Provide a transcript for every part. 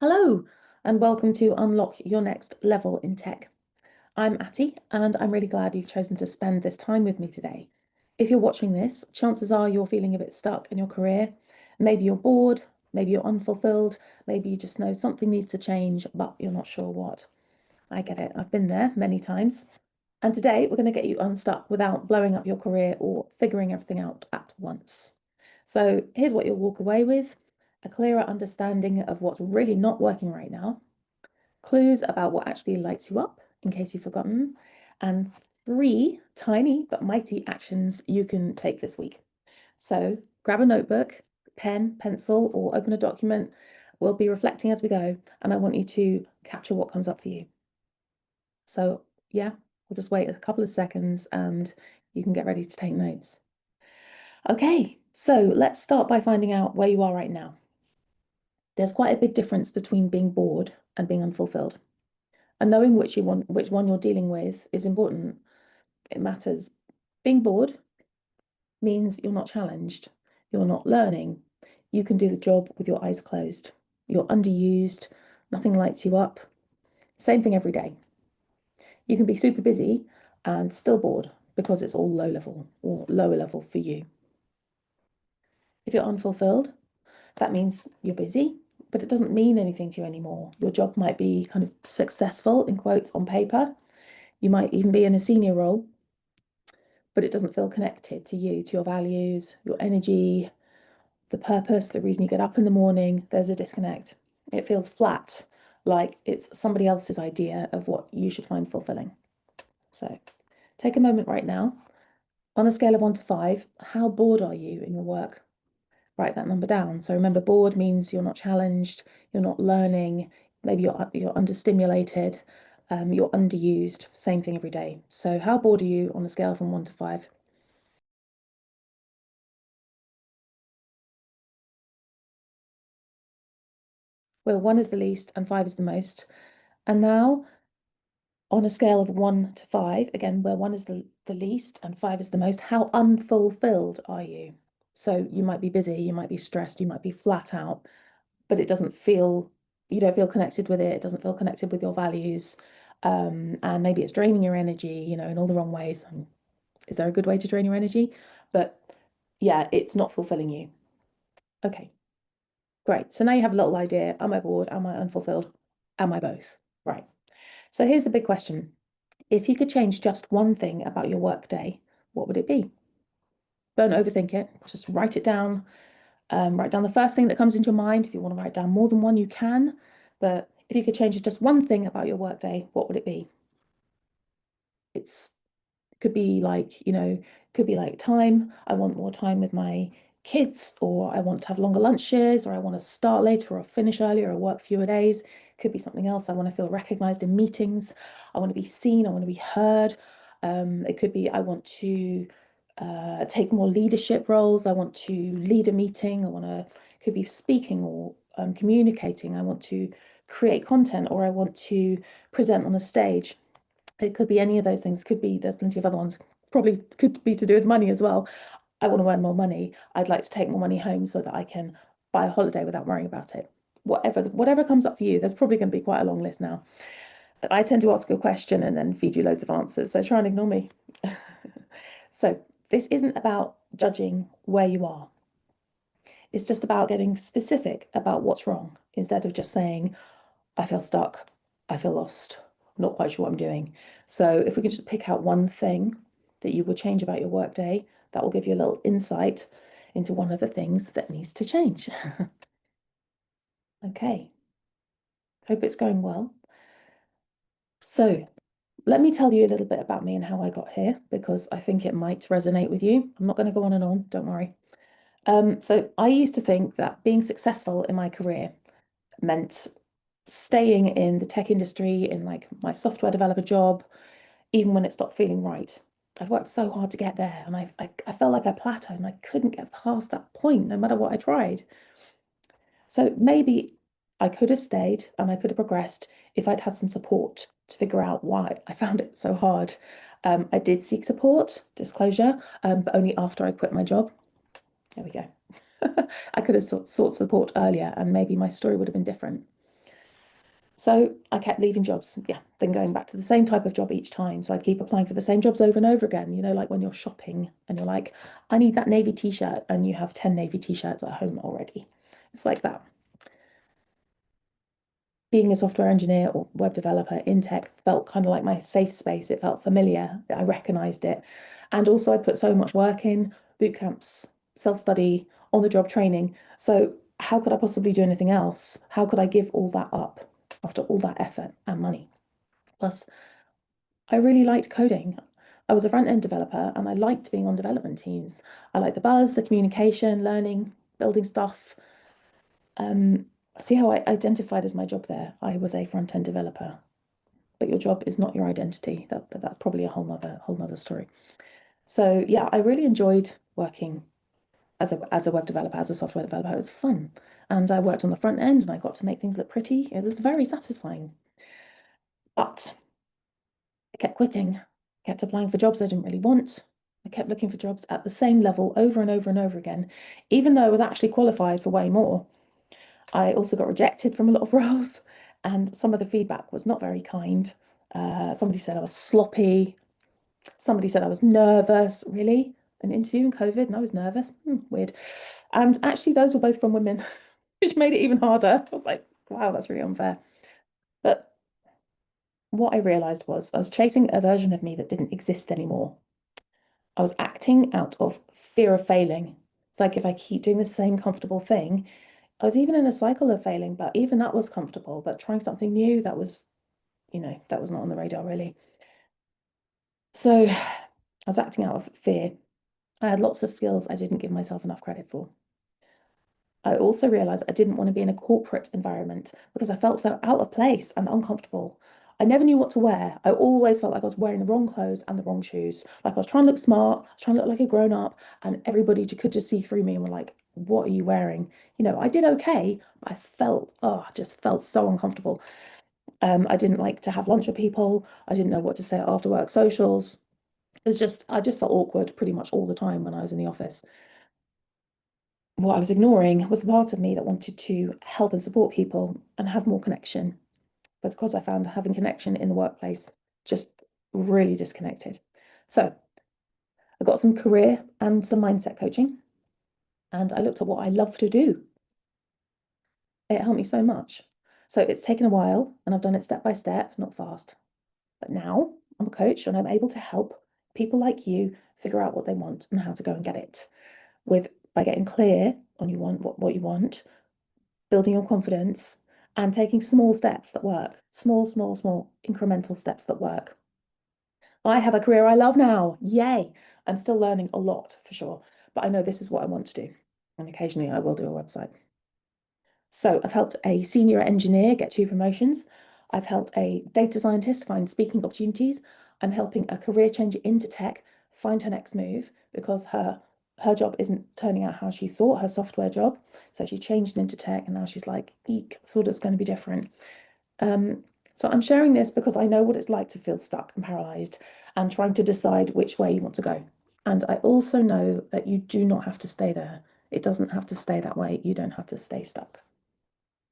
Hello, and welcome to Unlock Your Next Level in Tech. I'm Atty, and I'm really glad you've chosen to spend this time with me today. If you're watching this, chances are you're feeling a bit stuck in your career. Maybe you're bored, maybe you're unfulfilled, maybe you just know something needs to change, but you're not sure what. I get it, I've been there many times. And today we're going to get you unstuck without blowing up your career or figuring everything out at once. So here's what you'll walk away with: a clearer understanding of what's really not working right now, clues about what actually lights you up, in case you've forgotten, and 3 tiny but mighty actions you can take this week. So grab a notebook, pen, pencil, or open a document. We'll be reflecting as we go, and I want you to capture what comes up for you. So, yeah, we'll just wait a couple of seconds and you can get ready to take notes. Okay, so let's start by finding out where you are right now. There's quite a big difference between being bored and being unfulfilled. And knowing which one you're dealing with is important. It matters. Being bored means you're not challenged, you're not learning. You can do the job with your eyes closed. You're underused, nothing lights you up. Same thing every day. You can be super busy and still bored because it's all low level or lower level for you. If you're unfulfilled, that means you're busy, but it doesn't mean anything to you anymore. Your job might be kind of successful, in quotes, on paper. You might even be in a senior role, but it doesn't feel connected to you, to your values, your energy, the purpose, the reason you get up in the morning. There's a disconnect. It feels flat, like it's somebody else's idea of what you should find fulfilling. So take a moment right now. On a scale of 1 to 5, how bored are you in your work? Write that number down. So remember, bored means you're not challenged, you're not learning, maybe you're understimulated, you're underused. Same thing every day. So how bored are you on a scale from 1 to 5? Where 1 is the least and 5 is the most. And now on a scale of 1 to 5, again, where 1 is the least and 5 is the most, how unfulfilled are you? So you might be busy, you might be stressed, you might be flat out, but it doesn't feel, you don't feel connected with it. It doesn't feel connected with your values. And maybe it's draining your energy, in all the wrong ways. Is there a good way to drain your energy? But yeah, it's not fulfilling you. Okay, great. So now you have a little idea. Am I bored? Am I unfulfilled? Am I both? Right. So here's the big question. If you could change just one thing about your workday, what would it be? Don't overthink it. Just write it down. Write down the first thing that comes into your mind. If you want to write down more than one, you can. But if you could change just one thing about your workday, what would it be? It's could be like, could be like time. I want more time with my kids, or I want to have longer lunches, or I want to start later or finish earlier or work fewer days. Could be something else. I want to feel recognized in meetings. I want to be seen. I want to be heard. It could be I want to take more leadership roles. I want to lead a meeting. Could be speaking or communicating. I want to create content, or I want to present on a stage. It could be any of those things. Could be, there's plenty of other ones. Probably could be to do with money as well. I want to earn more money. I'd like to take more money home so that I can buy a holiday without worrying about it. Whatever comes up for you, there's probably going to be quite a long list now. But I tend to ask a question and then feed you loads of answers. So try and ignore me. So this isn't about judging where you are. It's just about getting specific about what's wrong instead of just saying, I feel stuck, I feel lost, not quite sure what I'm doing. So if we can just pick out one thing that you would change about your workday, that will give you a little insight into one of the things that needs to change. Okay, hope it's going well. So let me tell you a little bit about me and how I got here, because I think it might resonate with you. I'm not going to go on and on, don't worry. So I used to think that being successful in my career meant staying in the tech industry, in like my software developer job, even when it stopped feeling right. I'd worked so hard to get there, and I felt like I plateaued and I couldn't get past that point no matter what I tried. So maybe I could have stayed and I could have progressed if I'd had some support to figure out why I found it so hard. I did seek support, disclosure, but only after I quit my job. There we go. I could have sought support earlier and maybe my story would have been different. So I kept leaving jobs, yeah, then going back to the same type of job each time. So I'd keep applying for the same jobs over and over again, like when you're shopping and you're like, I need that navy t-shirt, and you have 10 navy t-shirts at home already. It's like that. Being a software engineer or web developer in tech felt kind of like my safe space. It felt familiar. I recognized it. And also I put so much work in, boot camps, self-study, on-the-job training. So how could I possibly do anything else? How could I give all that up after all that effort and money? Plus, I really liked coding. I was a front-end developer and I liked being on development teams. I liked the buzz, the communication, learning, building stuff. Um, See how I identified as my job there? I was a front-end developer, but your job is not your identity. That's probably a whole nother story. So yeah, I really enjoyed working as a web developer, as a software developer. It was fun. And I worked on the front end and I got to make things look pretty. It was very satisfying. But I kept quitting, kept applying for jobs I didn't really want. I kept looking for jobs at the same level over and over and over again, even though I was actually qualified for way more. I also got rejected from a lot of roles, and some of the feedback was not very kind. Somebody said I was sloppy. Somebody said I was nervous. Really? An interview in COVID, and I was nervous? Weird. And actually, those were both from women, which made it even harder. I was like, wow, that's really unfair. But what I realized was I was chasing a version of me that didn't exist anymore. I was acting out of fear of failing. It's like if I keep doing the same comfortable thing, I was even in a cycle of failing, but even that was comfortable. But trying something new, that was not on the radar really. So I was acting out of fear. I had lots of skills I didn't give myself enough credit for. I also realized I didn't want to be in a corporate environment because I felt so out of place and uncomfortable. I never knew what to wear. I always felt like I was wearing the wrong clothes and the wrong shoes. Like I was trying to look smart, I was trying to look like a grown up, and everybody could just see through me and were like, "What are you wearing?" I did okay, but I just felt so uncomfortable. I didn't like to have lunch with people. I didn't know what to say at after work socials. I just felt awkward pretty much all the time when I was in the office. What I was ignoring was the part of me that wanted to help and support people and have more connection. But because I found having connection in the workplace just really disconnected. So I got some career and some mindset coaching, and I looked at what I love to do. It helped me so much. So it's taken a while, and I've done it step by step, not fast. But now I'm a coach and I'm able to help people like you figure out what they want and how to go and get it by getting clear on what you want, building your confidence, and taking small steps that work. Small, small, small incremental steps that work. I have a career I love now. Yay. I'm still learning a lot for sure, but I know this is what I want to do. And occasionally I will do a website. So I've helped a senior engineer get 2 promotions. I've helped a data scientist find speaking opportunities. I'm helping a career changer into tech find her next move because her job isn't turning out how she thought, her software job. So she changed into tech and now she's like, eek, thought it was going to be different. So I'm sharing this because I know what it's like to feel stuck and paralyzed and trying to decide which way you want to go. And I also know that you do not have to stay there. It doesn't have to stay that way. You don't have to stay stuck.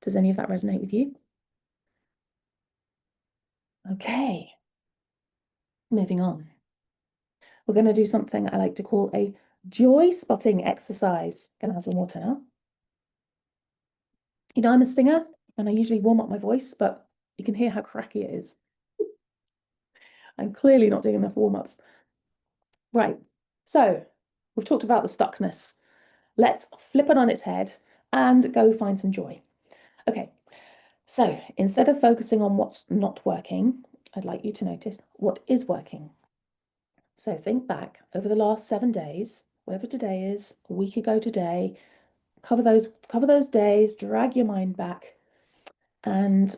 Does any of that resonate with you? Okay, moving on. We're going to do something I like to call a joy spotting exercise. Gonna have some water now. I'm a singer and I usually warm up my voice, but you can hear how cracky it is. I'm clearly not doing enough warm-ups. Right, so we've talked about the stuckness. Let's flip it on its head and go find some joy. Okay, so instead of focusing on what's not working, I'd like you to notice what is working. So think back over the last 7 days, whatever today is, a week ago today, cover those days, drag your mind back. And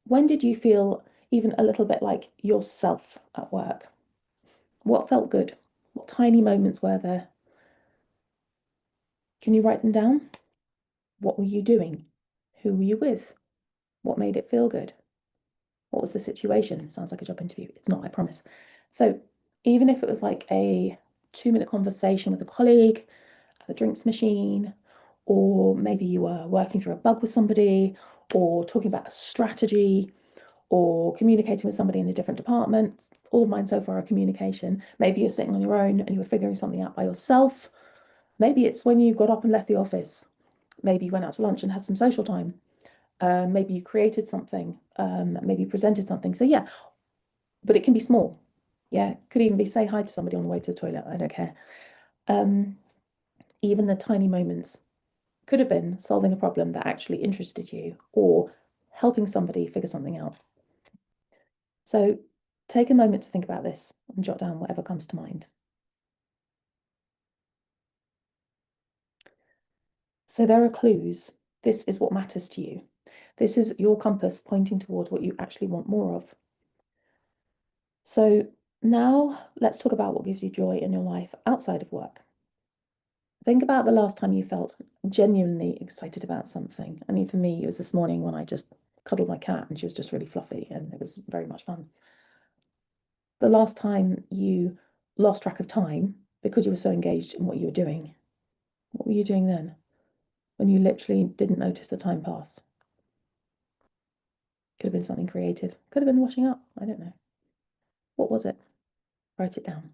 when did you feel even a little bit like yourself at work? What felt good? What tiny moments were there? Can you write them down? What were you doing? Who were you with? What made it feel good? What was the situation? Sounds like a job interview. It's not, I promise. So even if it was like a 2-minute conversation with a colleague at the drinks machine, or maybe you were working through a bug with somebody, or talking about a strategy, or communicating with somebody in a different department. All of mine so far are communication. Maybe you're sitting on your own and you were figuring something out by yourself. Maybe it's when you got up and left the office. Maybe you went out to lunch and had some social time. Maybe you created something. Maybe you presented something. So yeah, but it can be small. Yeah, could even be say hi to somebody on the way to the toilet. I don't care. Um, Even the tiny moments could have been solving a problem that actually interested you or helping somebody figure something out. So take a moment to think about this and jot down whatever comes to mind. So there are clues. This is what matters to you. This is your compass pointing towards what you actually want more of. So now let's talk about what gives you joy in your life outside of work. Think about the last time you felt genuinely excited about something. I mean, for me, it was this morning when I just cuddled my cat and she was just really fluffy and it was very much fun. The last time you lost track of time because you were so engaged in what you were doing, what were you doing then? When you literally didn't notice the time pass? Could have been something creative. Could have been washing up. I don't know. What was it? Write it down.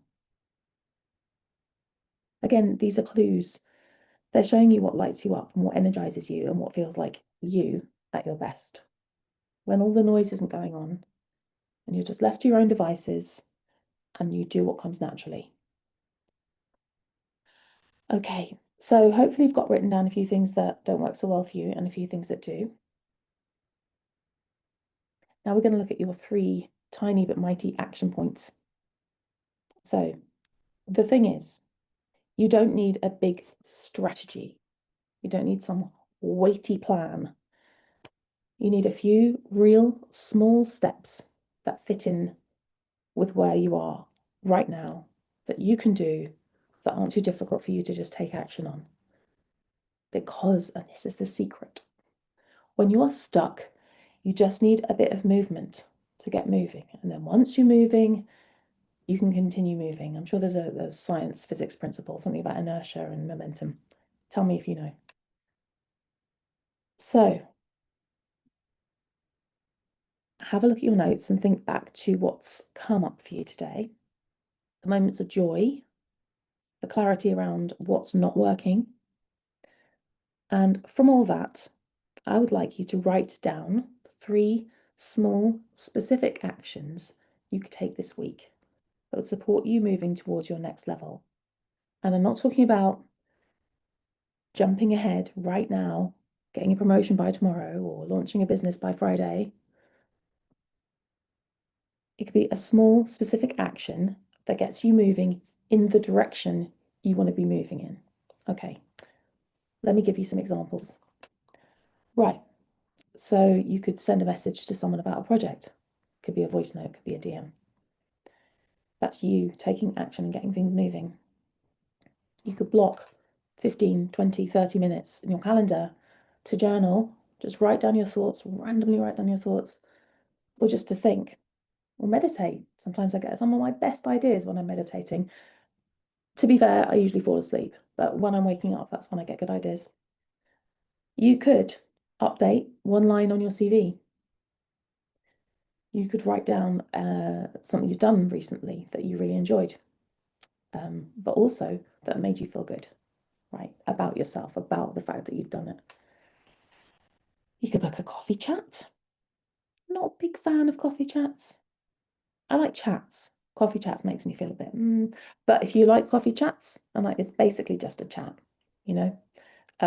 Again, these are clues. They're showing you what lights you up and what energizes you and what feels like you at your best. When all the noise isn't going on and you're just left to your own devices and you do what comes naturally. Okay, so hopefully you've got written down a few things that don't work so well for you and a few things that do. Now we're going to look at your 3 tiny but mighty action points. So the thing is, you don't need a big strategy. You don't need some weighty plan. You need a few real small steps that fit in with where you are right now that you can do that aren't too difficult for you to just take action on. Because, and this is the secret, when you are stuck, you just need a bit of movement to get moving. And then once you're moving, you can continue moving. I'm sure there's a science physics principle, something about inertia and momentum. Tell me if you know. So have a look at your notes and think back to what's come up for you today. The moments of joy, the clarity around what's not working. And from all that, I would like you to write down 3 small, specific actions you could take this week that would support you moving towards your next level. And I'm not talking about jumping ahead right now, getting a promotion by tomorrow, or launching a business by Friday. It could be a small, specific action that gets you moving in the direction you want to be moving in. Okay, let me give you some examples. Right, so you could send a message to someone about a project. Could be a voice note, could be a DM. That's you taking action and getting things moving. You could block 15, 20, 30 minutes in your calendar to journal, just write down your thoughts, randomly write down your thoughts, or just to think or meditate. Sometimes I get some of my best ideas when I'm meditating. To be fair, I usually fall asleep, but when I'm waking up, that's when I get good ideas. You could update one line on your CV. You could write down something you've done recently that you really enjoyed, but also that made you feel good, right? About yourself, about the fact that you've done it. You could book a coffee chat. Not a big fan of coffee chats. I like chats. Coffee chats makes me feel a bit, but if you like coffee chats, and like it's basically just a chat, you know,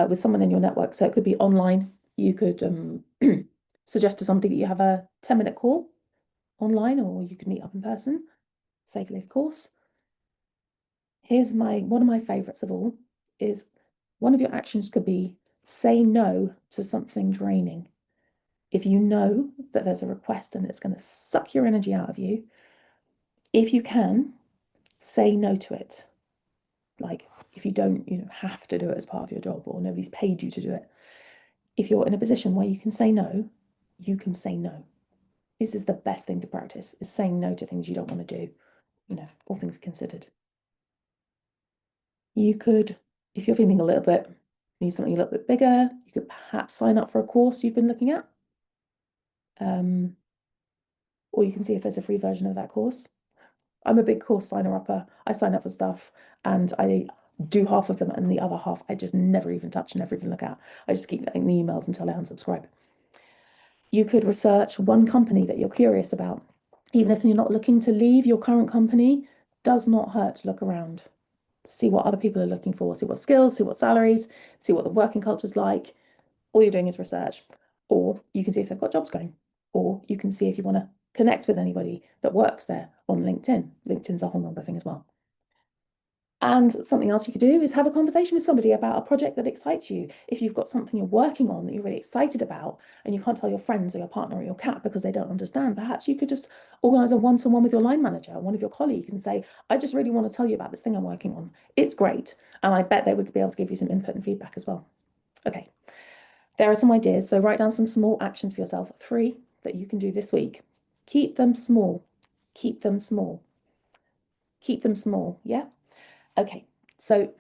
with someone in your network. So it could be online. You could suggest to somebody that you have a 10-minute call online, or you could meet up in person, safely, of course. Here's one of my favorites of all is one of your actions could be say no to something draining. If you know that there's a request and it's going to suck your energy out of you, if you can, say no to it. Like if you don't, have to do it as part of your job or nobody's paid you to do it. If you're in a position where you can say no, you can say no. This is the best thing to practice, is saying no to things you don't want to do, all things considered. You could, if you're feeling a little bit, need something a little bit bigger, you could perhaps sign up for a course you've been looking at. or you can see if there's a free version of that course. I'm a big course signer upper. I sign up for stuff and I do half of them, and the other half I just never even touch, never even look at. I just keep getting the emails until I unsubscribe. You could research one company that you're curious about. Even if you're not looking to leave your current company, does not hurt to look around. See what other people are looking for, see what skills, see what salaries, see what the working culture's like. All you're doing is research. Or you can see if they've got jobs going. Or you can see if you want to connect with anybody that works there on LinkedIn. LinkedIn's a whole other thing as well. And something else you could do is have a conversation with somebody about a project that excites you. If you've got something you're working on that you're really excited about and you can't tell your friends or your partner or your cat because they don't understand, perhaps you could just organize a one-to-one with your line manager or one of your colleagues and say, I just really want to tell you about this thing I'm working on. It's great. And I bet they would be able to give you some input and feedback as well. Okay, there are some ideas. So write down some small actions for yourself, 3 that you can do this week. Keep them small. Keep them small. Keep them small. Yeah? Okay, so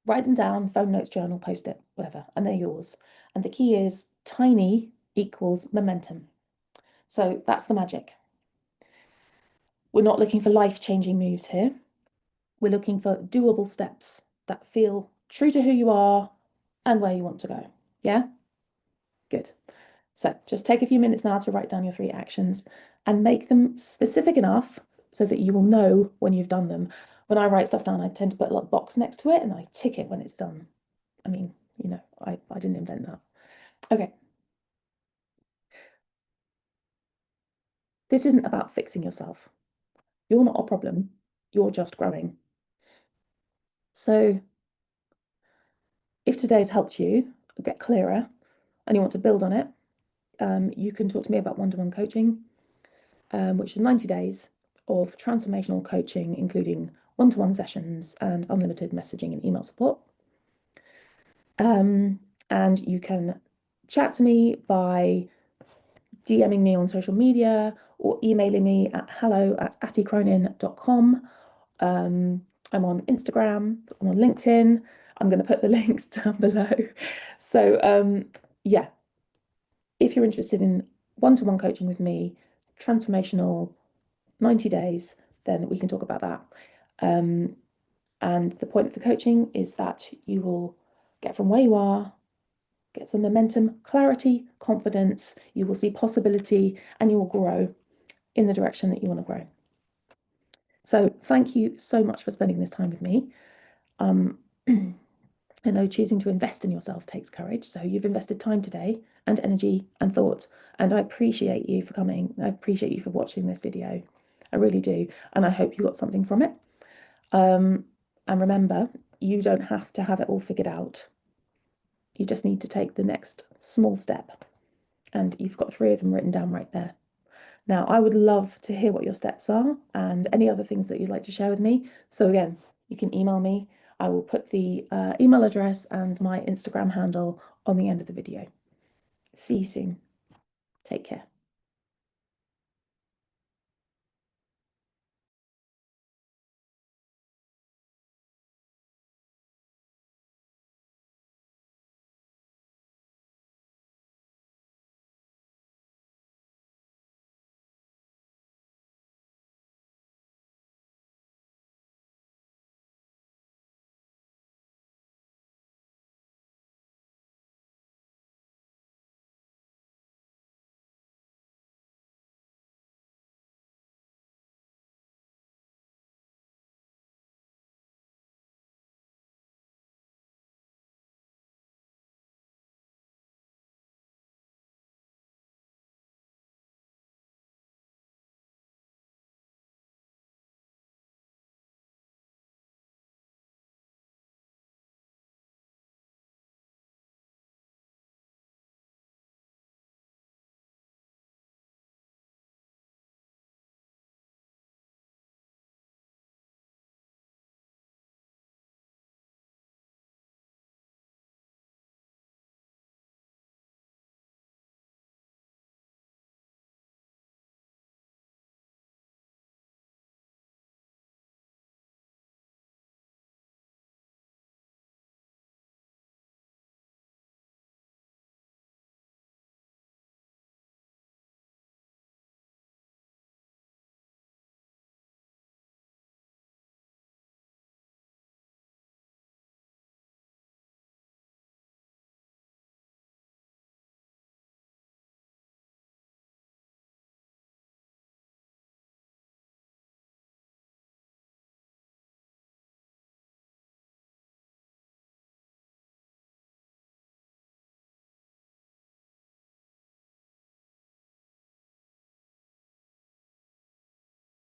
write them down, phone notes, journal, post it, whatever, and they're yours. And the key is tiny equals momentum. So that's the magic. We're not looking for life-changing moves here. We're looking for doable steps that feel true to who you are and where you want to go. Yeah? Good. So just take a few minutes now to write down your 3 actions and make them specific enough so that you will know when you've done them. When I write stuff down, I tend to put a little box next to it and I tick it when it's done. I mean, you know, I didn't invent that. Okay. This isn't about fixing yourself. You're not a problem. You're just growing. So if today's helped you get clearer and you want to build on it, you can talk to me about one-to-one coaching, which is 90 days of transformational coaching, including one-to-one sessions and unlimited messaging and email support. And you can chat to me by DMing me on social media or emailing me at hello@atticronin.com. I'm on Instagram, I'm on LinkedIn. I'm going to put the links down below. So yeah, if you're interested in one-to-one coaching with me, transformational 90 days, then we can talk about that. And the point of the coaching is that you will get from where you are, get some momentum, clarity, confidence, you will see possibility, and you will grow in the direction that you want to grow. So thank you so much for spending this time with me. I know choosing to invest in yourself takes courage. So you've invested time today and energy and thought, and I appreciate you for coming. I appreciate you for watching this video. I really do. And I hope you got something from it. And remember, you don't have to have it all figured out. You just need to take the next small step. And you've got 3 of them written down right there. Now, I would love to hear what your steps are and any other things that you'd like to share with me. So again, you can email me. I will put the email address and my Instagram handle on the end of the video. See you soon. Take care.